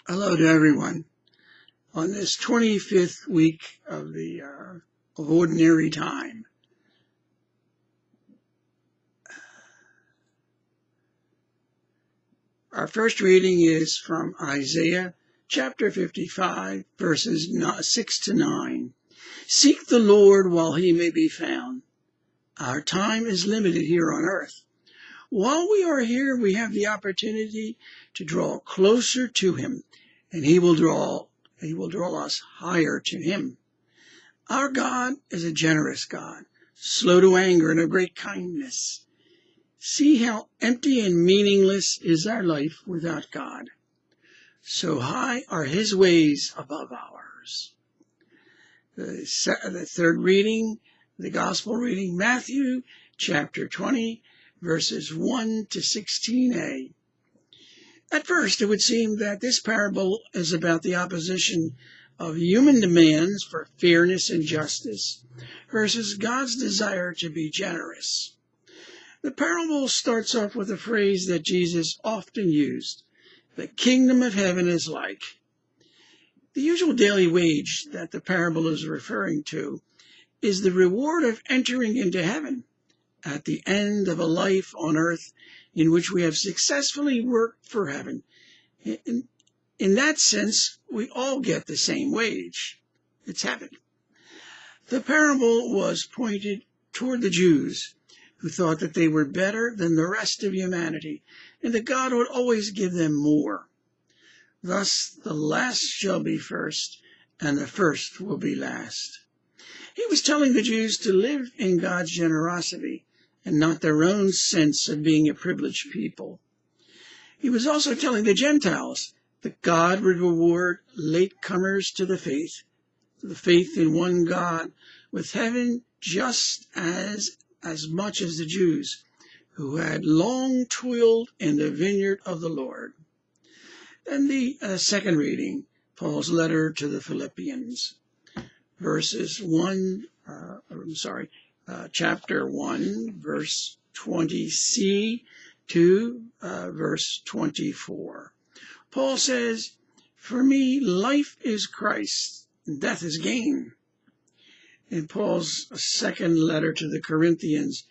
Hello to everyone. On this 25th week of Ordinary Time, our first reading is from Isaiah chapter 55, verses 6 to 9. Seek the Lord while he may be found. Our time is limited here on earth. While we are here, we have the opportunity to draw closer to him, and he will draw us higher to him. Our God is a generous God, slow to anger and of great kindness. See how empty and meaningless is our life without God. So high are his ways above ours. The third reading, the gospel reading, Matthew chapter 20, verses 1 to 16a. At first, it would seem that this parable is about the opposition of human demands for fairness and justice versus God's desire to be generous. The parable starts off with a phrase that Jesus often used: the kingdom of heaven is like. The usual daily wage that the parable is referring to is the reward of entering into heaven at the end of a life on earth in which we have successfully worked for heaven. In that sense, we all get the same wage. It's heaven. The parable was pointed toward the Jews, who thought that they were better than the rest of humanity, and that God would always give them more. Thus, the last shall be first, and the first will be last. He was telling the Jews to live in God's generosity and not their own sense of being a privileged people. He was also telling the Gentiles that God would reward latecomers to the faith in one God, with heaven just as much as the Jews who had long toiled in the vineyard of the Lord. Then the second reading, Paul's letter to the Philippians, chapter 1, verse 20c to verse 24. Paul says, "For me, life is Christ, and death is gain." In Paul's second letter to the Corinthians,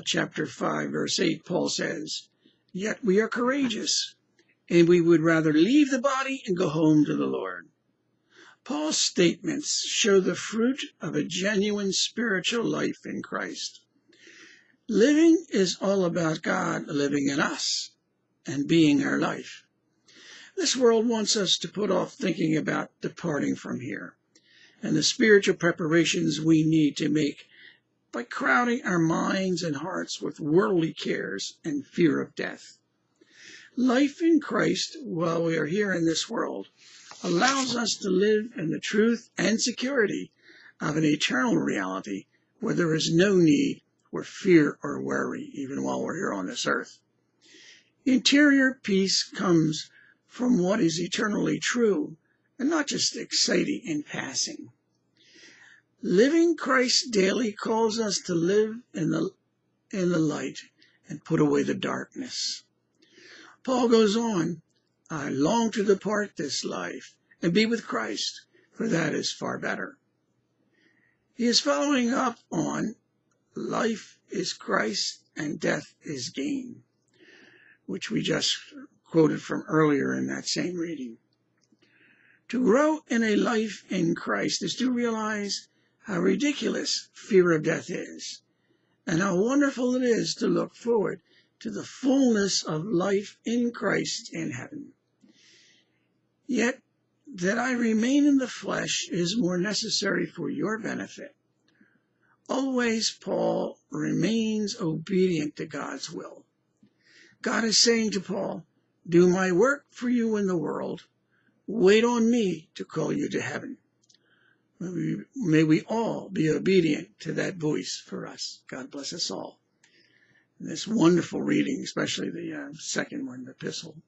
chapter 5, verse 8, Paul says, "Yet we are courageous, and we would rather leave the body and go home to the Lord." Paul's statements show the fruit of a genuine spiritual life in Christ. Living is all about God living in us and being our life. This world wants us to put off thinking about departing from here and the spiritual preparations we need to make by crowding our minds and hearts with worldly cares and fear of death. Life in Christ while we are here in this world allows us to live in the truth and security of an eternal reality where there is no need for fear or worry, even while we're here on this earth. Interior peace comes from what is eternally true and not just exciting in passing. Living Christ daily calls us to live in the light and put away the darkness. Paul goes on, "I long to depart this life and be with Christ, for that is far better." He is following up on life is Christ and death is gain, which we just quoted from earlier in that same reading. To grow in a life in Christ is to realize how ridiculous fear of death is, and how wonderful it is to look forward to the fullness of life in Christ in heaven. Yet that I remain in the flesh is more necessary for your benefit. Always Paul remains obedient to God's will. God is saying to Paul, "Do my work for you in the world. Wait on me to call you to heaven." May we all be obedient to that voice for us. God bless us all. And this wonderful reading, especially the second one, the epistle.